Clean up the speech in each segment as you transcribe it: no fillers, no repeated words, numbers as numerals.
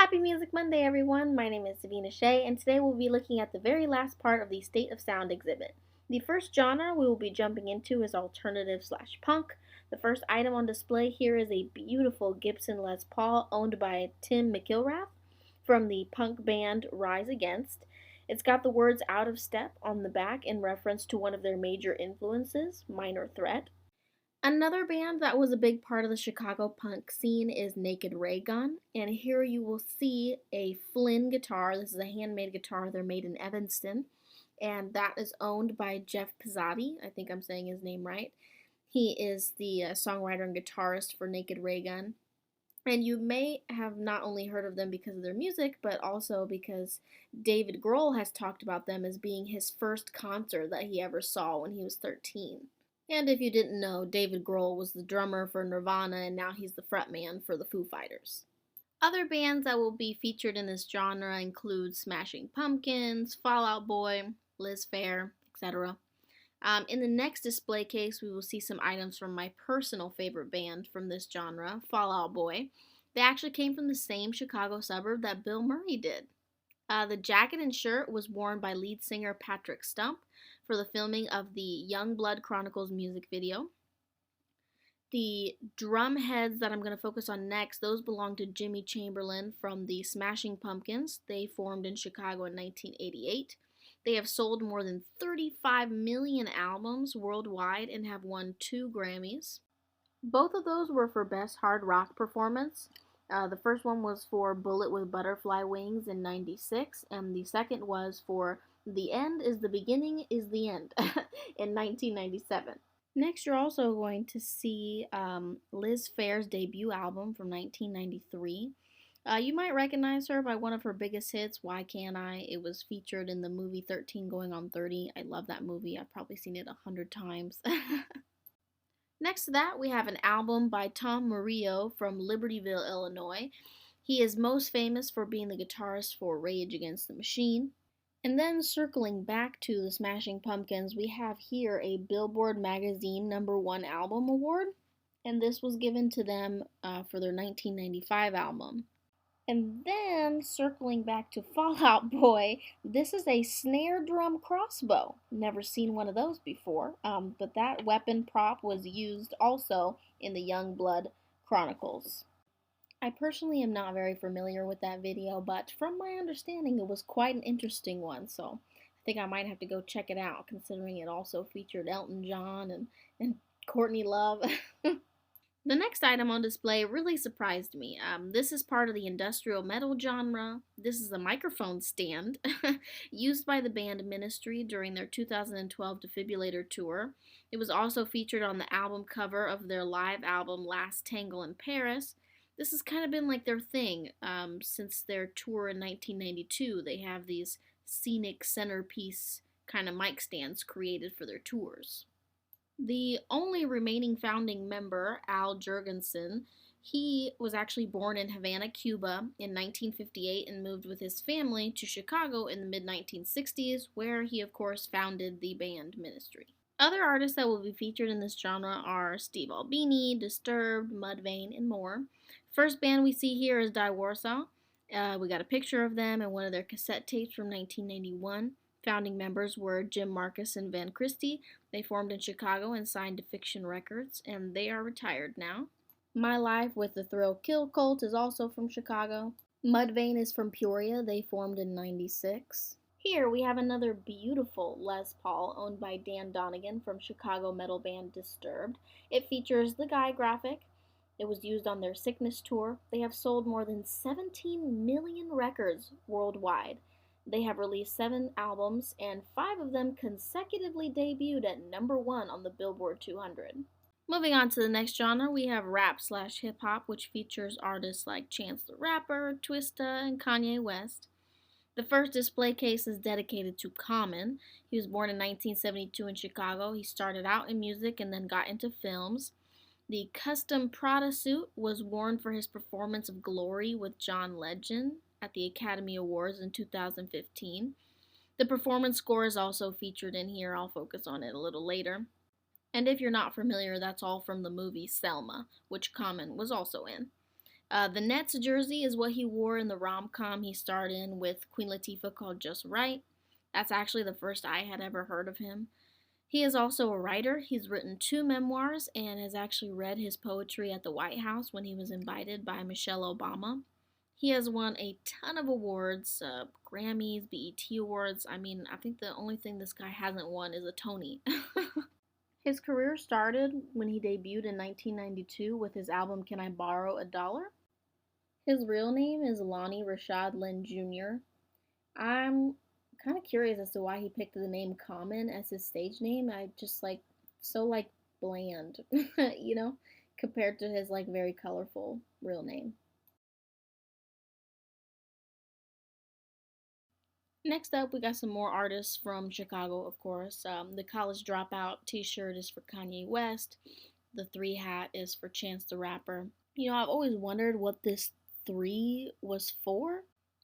Happy Music Monday, everyone! My name is Davina Shea, and today we'll be looking at the very last part of the State of Sound exhibit. The first genre we will be jumping into is alternative/punk. The first item on display here is a beautiful Gibson Les Paul owned by Tim McIlrath from the punk band Rise Against. It's got the words "out of step" on the back in reference to one of their major influences, Minor Threat. Another band that was a big part of the Chicago punk scene is Naked Ray Gun, and here you will see a Flynn guitar. This is a handmade guitar. They're made in Evanston, and that is owned by Jeff Pizzati. I think I'm saying his name right. He is the songwriter and guitarist for Naked Ray Gun. And you may have not only heard of them because of their music, but also because David Grohl has talked about them as being his first concert that he ever saw when he was 13. And if you didn't know, David Grohl was the drummer for Nirvana, and now he's the frontman for the Foo Fighters. Other bands that will be featured in this genre include Smashing Pumpkins, Fall Out Boy, Liz Phair, etc. In the next display case, we will see some items from my personal favorite band from this genre, Fall Out Boy. They actually came from the same Chicago suburb that Bill Murray did. The jacket and shirt was worn by lead singer Patrick Stump for the filming of the Youngblood Chronicles music video. The drum heads that I'm going to focus on next, those belong to Jimmy Chamberlin from the Smashing Pumpkins. They formed in Chicago in 1988. They have sold more than 35 million albums worldwide and have won 2 Grammys. Both of those were for Best Hard Rock Performance. The first one was for Bullet with Butterfly Wings in '96, and the second was for The End is the Beginning is the End in 1997. Next, you're also going to see Liz Phair's debut album from 1993. You might recognize her by one of her biggest hits, Why Can't I? It was featured in the movie 13 Going on 30. I love that movie. I've probably seen it 100 times. Next to that, we have an album by Tom Murillo from Libertyville, Illinois. He is most famous for being the guitarist for Rage Against the Machine. And then circling back to the Smashing Pumpkins, we have here a Billboard Magazine #1 album award, and this was given to them for their 1995 album. And then, circling back to Fall Out Boy, this is a snare drum crossbow. Never seen one of those before, but that weapon prop was used also in the Youngblood Chronicles. I personally am not very familiar with that video, but from my understanding, it was quite an interesting one, so I think I might have to go check it out, considering it also featured Elton John and Courtney Love. The next item on display really surprised me. This is part of the industrial metal genre. This is a microphone stand used by the band Ministry during their 2012 Defibrillator tour. It was also featured on the album cover of their live album Last Tangle in Paris. This has kind of been like their thing since their tour in 1992. They have these scenic centerpiece kind of mic stands created for their tours. The only remaining founding member, Al Jurgensen, he was actually born in Havana, Cuba in 1958 and moved with his family to Chicago in the mid-1960s, where he, of course, founded the band Ministry. Other artists that will be featured in this genre are Steve Albini, Disturbed, Mudvayne, and more. First band we see here is Diwarso. We got a picture of them and one of their cassette tapes from 1991. Founding members were Jim Marcus and Van Christie. They formed in Chicago and signed to Fiction Records, and they are retired now. My Life with the Thrill Kill Cult is also from Chicago. Mudvayne is from Peoria. They formed in '96. Here we have another beautiful Les Paul owned by Dan Donegan from Chicago metal band Disturbed. It features the Guy graphic. It was used on their Sickness tour. They have sold more than 17 million records worldwide. They have released 7 albums, and 5 of them consecutively debuted at #1 on the Billboard 200. Moving on to the next genre, we have rap/hip-hop, which features artists like Chance the Rapper, Twista, and Kanye West. The first display case is dedicated to Common. He was born in 1972 in Chicago. He started out in music and then got into films. The custom Prada suit was worn for his performance of Glory with John Legend at the Academy Awards in 2015. The performance score is also featured in here. I'll focus on it a little later. And if you're not familiar, that's all from the movie Selma, which Common was also in. The Nets jersey is what he wore in the rom-com he starred in with Queen Latifah called Just Right. That's actually the first I had ever heard of him. He is also a writer. He's written 2 memoirs and has actually read his poetry at the White House when he was invited by Michelle Obama. He has won a ton of awards, Grammys, BET Awards. I mean, I think the only thing this guy hasn't won is a Tony. His career started when he debuted in 1992 with his album Can I Borrow a Dollar? His real name is Lonnie Rashad Lynn Jr. I'm kind of curious as to why he picked the name Common as his stage name. I just so bland, you know, compared to his very colorful real name. Next up, we got some more artists from Chicago, of course. The College Dropout t shirt is for Kanye West, the 3 hat is for Chance the Rapper. You know, I've always wondered what this 3 was for.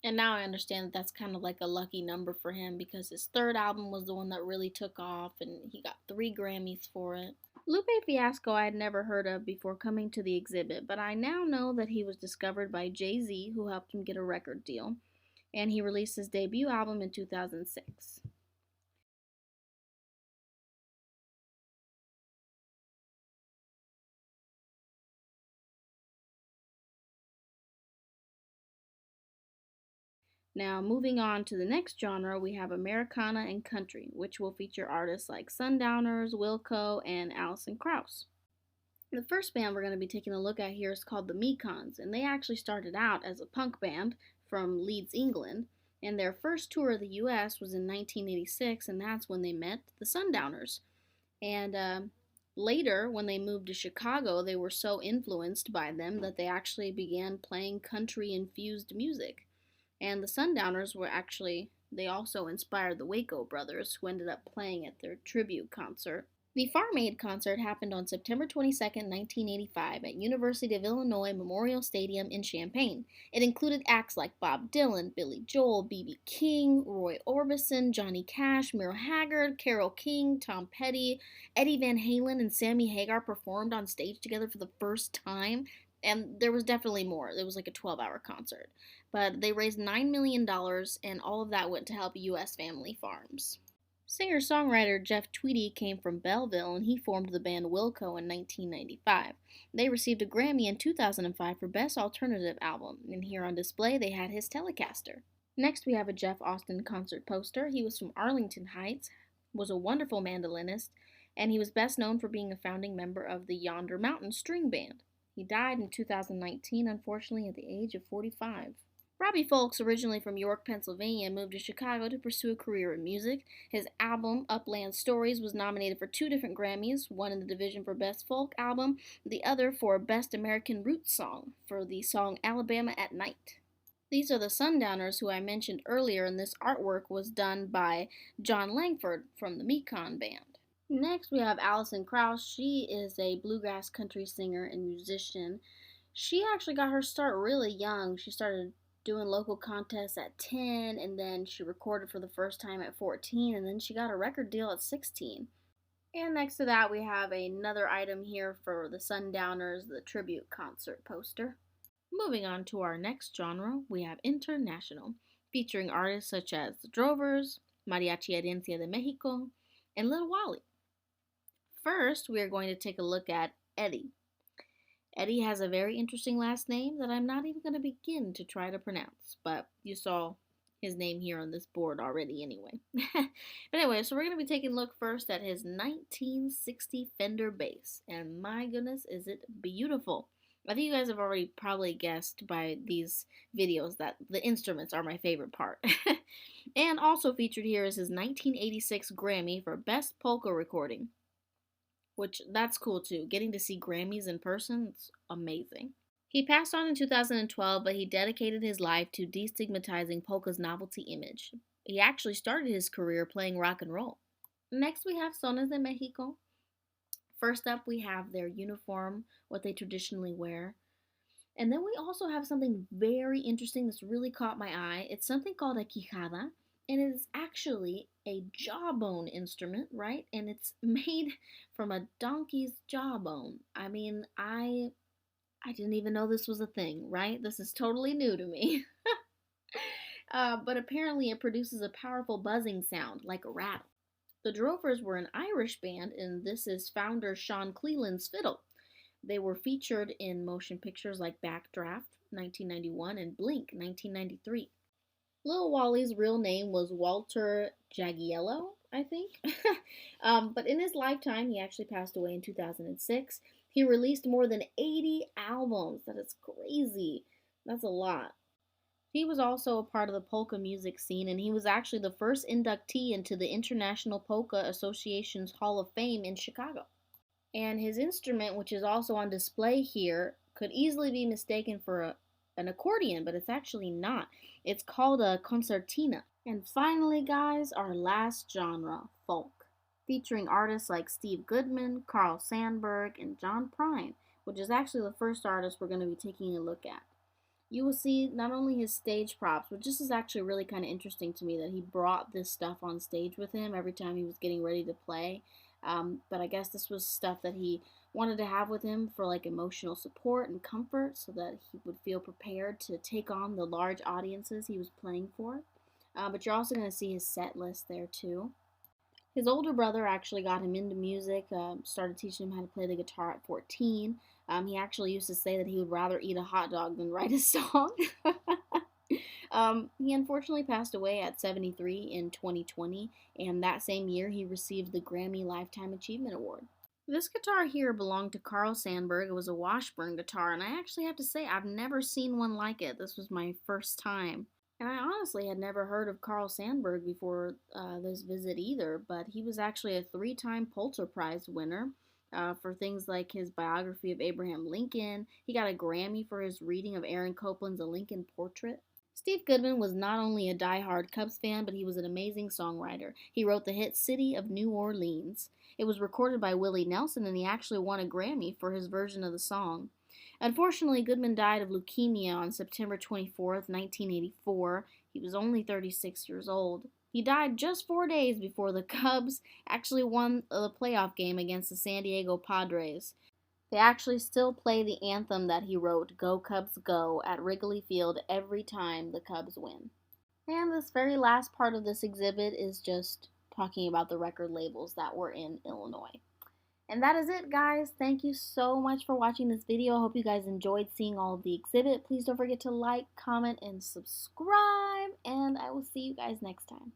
And now I understand that that's kind of like a lucky number for him because his third album was the one that really took off and he got 3 Grammys for it. Lupe Fiasco I had never heard of before coming to the exhibit, but I now know that he was discovered by Jay-Z, who helped him get a record deal, and he released his debut album in 2006. Now, moving on to the next genre, we have Americana and Country, which will feature artists like Sundowners, Wilco, and Allison Krauss. The first band we're going to be taking a look at here is called the Mekons, and they actually started out as a punk band from Leeds, England, and their first tour of the US was in 1986, and that's when they met the Sundowners. And later, when they moved to Chicago, they were so influenced by them that they actually began playing country infused music. And the Sundowners they also inspired the Waco brothers, who ended up playing at their tribute concert. The Farm Aid concert happened on September 22, 1985, at University of Illinois Memorial Stadium in Champaign. It included acts like Bob Dylan, Billy Joel, B.B. King, Roy Orbison, Johnny Cash, Merle Haggard, Carole King, Tom Petty, Eddie Van Halen, and Sammy Hagar performed on stage together for the first time. And there was definitely more. It was like a 12-hour concert. But they raised $9 million, and all of that went to help U.S. family farms. Singer-songwriter Jeff Tweedy came from Belleville and he formed the band Wilco in 1995. They received a Grammy in 2005 for Best Alternative Album, and here on display they had his Telecaster. Next we have a Jeff Austin concert poster. He was from Arlington Heights, was a wonderful mandolinist, and he was best known for being a founding member of the Yonder Mountain String Band. He died in 2019, unfortunately, at the age of 45. Robbie Fulks, originally from York, Pennsylvania, moved to Chicago to pursue a career in music. His album, Upland Stories, was nominated for 2 different Grammys, one in the division for Best Folk Album, the other for Best American Roots Song, for the song Alabama at Night. These are the Sundowners who I mentioned earlier, and this artwork was done by John Langford from the Mekon Band. Next, we have Allison Krauss. She is a bluegrass country singer and musician. She actually got her start really young. She started doing local contests at 10, and then she recorded for the first time at 14, and then she got a record deal at 16. And next to that, we have another item here for the Sundowners, the tribute concert poster. Moving on to our next genre, we have international, featuring artists such as the Drovers, Mariachi Herencia de Mexico, and Lil Wally. First, we are going to take a look at Eddie. Eddie has a very interesting last name that I'm not even going to begin to try to pronounce, but you saw his name here on this board already anyway. But anyway, so we're going to be taking a look first at his 1960 Fender Bass, and my goodness, is it beautiful. I think you guys have already probably guessed by these videos that the instruments are my favorite part. And also featured here is his 1986 Grammy for Best Polka Recording. Which, that's cool too. Getting to see Grammys in person, it's amazing. He passed on in 2012, but he dedicated his life to destigmatizing polka's novelty image. He actually started his career playing rock and roll. Next, we have Sones de Mexico. First up, we have their uniform, what they traditionally wear. And then we also have something very interesting that's really caught my eye. It's something called a Kikada, and it is actually a jawbone instrument, right? And it's made from a donkey's jawbone. I mean, I I didn't even know this was a thing, right? This is totally new to me. But apparently it produces a powerful buzzing sound, like a rattle. The Drovers were an Irish band, and this is founder Sean Cleland's fiddle. They were featured in motion pictures like Backdraft, 1991, and Blink, 1993. Lil Wally's real name was Walter Jagiello, I think. But in his lifetime, he actually passed away in 2006. He released more than 80 albums. That is crazy. That's a lot. He was also a part of the polka music scene, and he was actually the first inductee into the International Polka Association's Hall of Fame in Chicago. And his instrument, which is also on display here, could easily be mistaken for an accordion, but it's actually not. It's called a concertina. And finally, guys, our last genre, folk, featuring artists like Steve Goodman, Carl Sandburg, and John Prine, which is actually the first artist we're going to be taking a look at. You will see not only his stage props, but this is actually really kind of interesting to me that he brought this stuff on stage with him every time he was getting ready to play. But I guess this was stuff that he wanted to have with him for like emotional support and comfort so that he would feel prepared to take on the large audiences he was playing for. But you're also going to see his set list there too. His older brother actually got him into music, started teaching him how to play the guitar at 14. He actually used to say that he would rather eat a hot dog than write a song. He unfortunately passed away at 73 in 2020, and that same year he received the Grammy Lifetime Achievement Award. This guitar here belonged to Carl Sandburg. It was a Washburn guitar, and I actually have to say I've never seen one like it. This was my first time. And I honestly had never heard of Carl Sandburg before this visit either, but he was actually a 3-time Pulitzer Prize winner for things like his biography of Abraham Lincoln. He got a Grammy for his reading of Aaron Copland's A Lincoln Portrait. Steve Goodman was not only a die-hard Cubs fan, but he was an amazing songwriter. He wrote the hit City of New Orleans. It was recorded by Willie Nelson, and he actually won a Grammy for his version of the song. Unfortunately, Goodman died of leukemia on September 24th, 1984. He was only 36 years old. He died just 4 days before the Cubs actually won the playoff game against the San Diego Padres. They actually still play the anthem that he wrote, Go Cubs Go, at Wrigley Field every time the Cubs win. And this very last part of this exhibit is just talking about the record labels that were in Illinois. And that is it, guys. Thank you so much for watching this video. I hope you guys enjoyed seeing all of the exhibit. Please don't forget to like, comment, and subscribe. And I will see you guys next time.